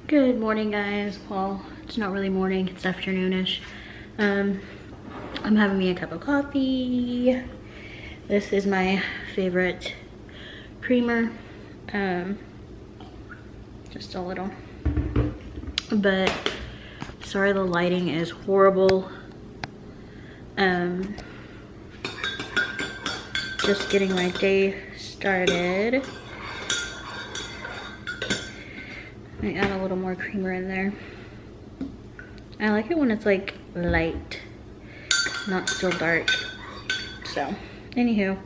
Good morning, guys. Well, it's not really morning, it's afternoonish. I'm having me a cup of coffee. This is my favorite creamer. Just a little. But sorry the lighting is horrible. Just getting my day started. I add a little more creamer in there. I like it when it's like light, not still dark. So, anywho,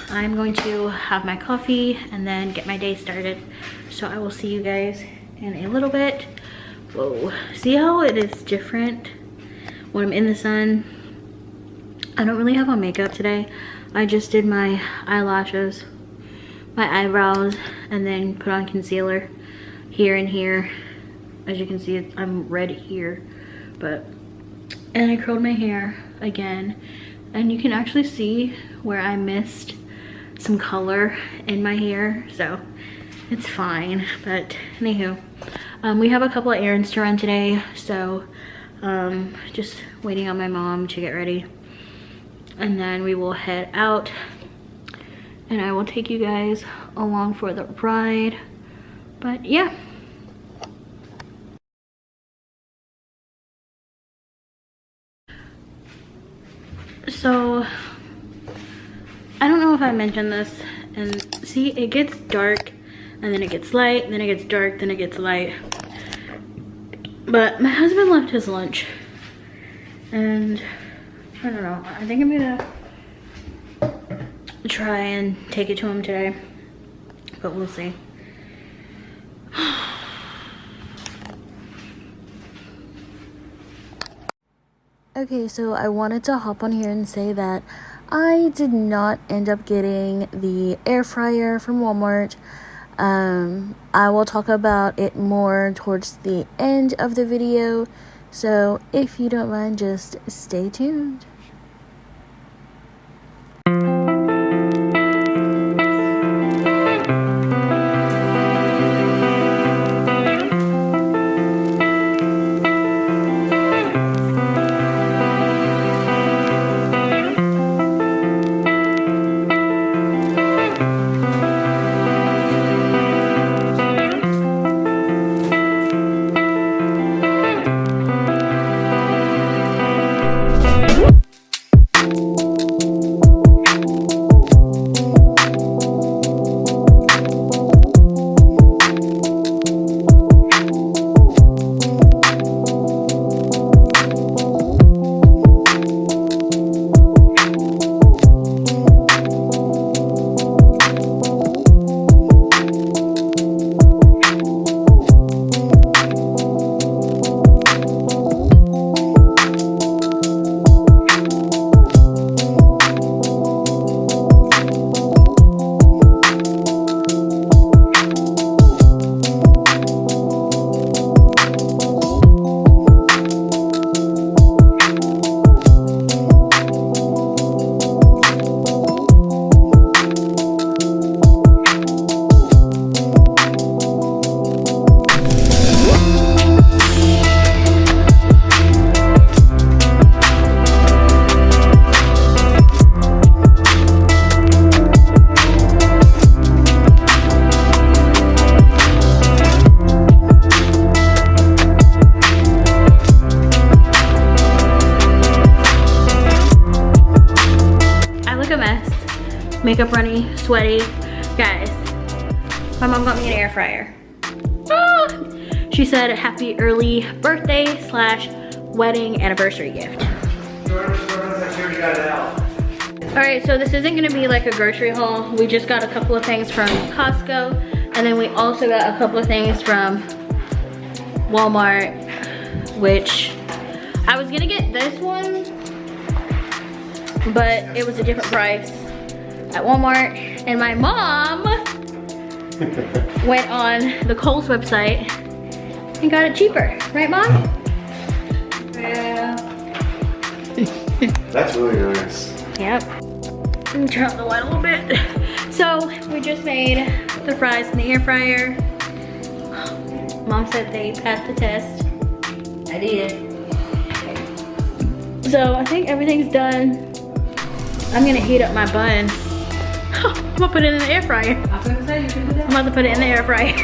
I'm going to have my coffee and then get my day started. So I will see you guys in a little bit. Whoa, see how it is different when I'm in the sun? I don't really have on makeup today. I just did my eyelashes, my eyebrows, and then put on concealer here and here. As you can see, I'm red here, and I curled my hair again, and you can actually see where I missed some color in my hair, so it's fine. But anywho, we have a couple of errands to run today, so just waiting on my mom to get ready, and then we will head out and I will take you guys along for the ride. But yeah. So I don't know if I mentioned this, and see, it gets dark and then it gets light, then it gets dark, then it gets light. But my husband left his lunch and I don't know, I think I'm gonna try and take it to him today, but we'll see. Okay, so I wanted to hop on here and say that I did not end up getting the air fryer from Walmart. I will talk about it more towards the end of the video, so if you don't mind, just stay tuned. Makeup runny, sweaty. Guys, my mom got me an air fryer. Ah! She said happy early birthday / wedding anniversary gift. Alright, so this isn't gonna be like a grocery haul. We just got a couple of things from Costco, and then we also got a couple of things from Walmart, which I was gonna get this one, but it was a different price at Walmart, and my mom went on the Kohl's website and got it cheaper. Right, Mom? Yeah. That's really nice. Yep. Let me turn on the light a little bit. So we just made the fries in the air fryer. Mom said they passed the test. I did. So I think everything's done. I'm gonna heat up my bun. I'm gonna put it in the air fryer. I was gonna say you can do that. I'm about to put it in the air fryer.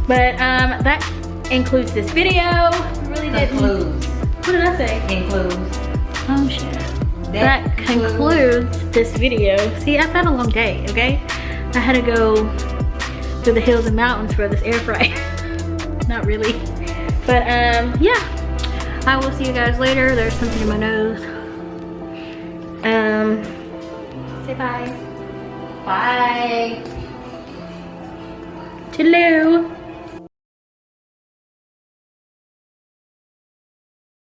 But that includes this video. Really didn't. Concludes. What did I say? Includes. Oh shit. That concludes this video. See, I've had a long day, okay? I had to go through the hills and mountains for this air fryer. Not really. But yeah. I will see you guys later. There's something in my nose. Say bye. Bye. Toodaloo.